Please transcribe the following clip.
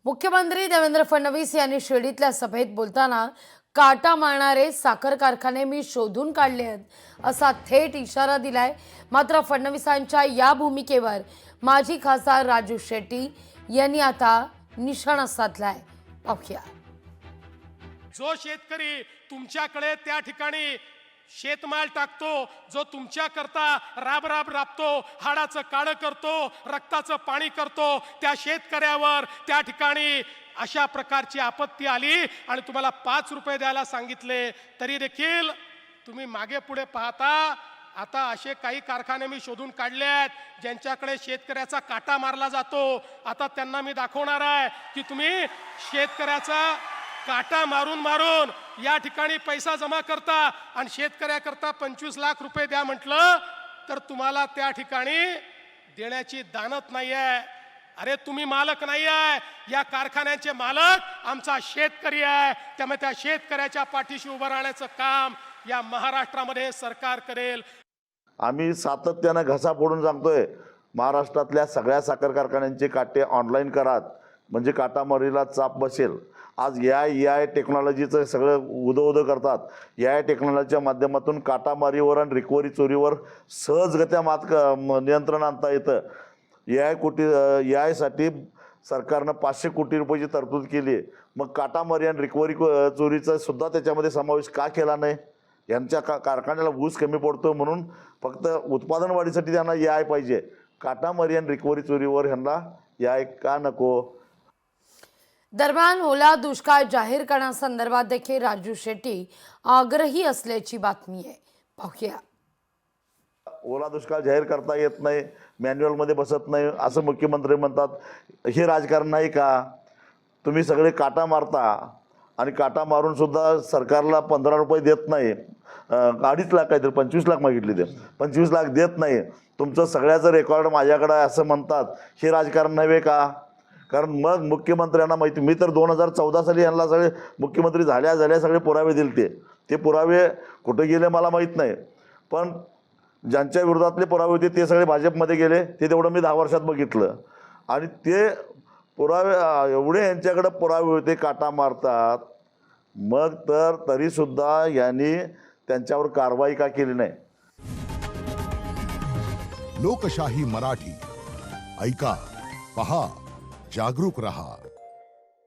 मुख्यमंत्री देवेंद्र फडणवीस यांनी शिर्डीतल्या सभेत बोलताना काटा मारणारे साखर कारखाने मी शोधून काढले आहेत असा थेट इशारा दिलाय। मात्र फडणवीसांच्या या भूमिकेवर माजी खासदार राजू शेट्टी यांनी आता निशाणा साधलाय। पाहूया। जो शेतकरी तुमच्याकडे त्या ठिकाणी शेतमाल टाकतो, जो तुमच्या करता राब राबतो, हाडाचं काळं करतो, रक्ताचं पाणी करतो, त्या शेतकऱ्यावर त्या ठिकाणी अशा प्रकारची आपत्ती आली आणि तुम्हाला 5 रुपये द्यायला सांगितले तरी देखील तुम्ही मागे पुढे पाहता। आता असे काही कारखाने मी शोधून काढले आहेत ज्यांच्याकडे शेतकऱ्याचा काटा मारला जातो। आता त्यांना मी दाखवणार आहे की तुम्ही शेतकऱ्याचा काटा मारून मारून या ठिकाणी पैसा जमा करता आणि शेतकऱ्याकरता 25 लाख रुपये द्या म्हटलं तर तुम्हाला त्या ठिकाणी देण्याची दानत नाही आहे। अरे तुम्ही मालक नाही आहे, या कारखान्याचे मालक आमचा शेतकरी आहे। त्यामुळे त्या शेतकऱ्याच्या पाठीशी उभं राहण्याचं काम या महाराष्ट्रामध्ये सरकार करेल। आम्ही सातत्याने घसा फोडून सांगतोय, महाराष्ट्रातल्या सगळ्या साखर कारखान्यांचे काटे ऑनलाईन करा, म्हणजे काटामारीला चाप बसेल। आज AI टेक्नॉलॉजीचं सगळं उदो करतात। AI टेक्नॉलॉजीच्या माध्यमातून काटामारीवर आणि रिकव्हरी चोरीवर सहजगत्या नियंत्रण आणता येतं। AI साठी सरकारनं 500 कोटी रुपयाची तरतूद केली आहे। मग काटामारी आणि रिकव्हरी चोरीचा सुद्धा त्याच्यामध्ये समावेश का केला नाही? यांच्या कारखान्याला ऊस कमी पडतो म्हणून फक्त उत्पादन वाढीसाठी त्यांना AI पाहिजे, काटामारी आणि रिकव्हरी चोरीवर ह्यांना AI का नको? दरम्यान ओला दुष्काळ जाहीर करण्यासंदर्भात देखील राजू शेट्टी आग्रही असल्याची बातमी आहे। पाहूया। ओला दुष्काळ जाहीर करता येत नाही, मॅन्युअलमध्ये बसत नाही असं मुख्यमंत्री म्हणतात। हे राजकारण नाही का? तुम्ही सगळे काटा मारता आणि काटा मारून सुद्धा सरकारला 15 रुपये देत नाही, 2.5 लाख काहीतरी 25 लाख मागितले, ते 25 लाख देत नाही। तुमचं सगळ्याचं रेकॉर्ड माझ्याकडे आहे असं म्हणतात। हे राजकारण नव्हे का? कारण मग मुख्यमंत्र्यांना माहिती, मी तर 2014 साली यांना सगळे मुख्यमंत्री झाल्या सगळे पुरावे दिले। ते पुरावे कुठे गेले मला माहीत नाही, पण ज्यांच्या विरोधातले पुरावे होते ते सगळे भाजपमध्ये गेले। ते तेवढं मी 10 वर्षात बघितलं आणि ते पुरावे एवढे यांच्याकडे पुरावे होते, काटा मारतात, मग तर तरीसुद्धा यांनी त्यांच्यावर कारवाई का केली नाही? लोकशाही मराठी ऐका, पहा, जागरूक रहा।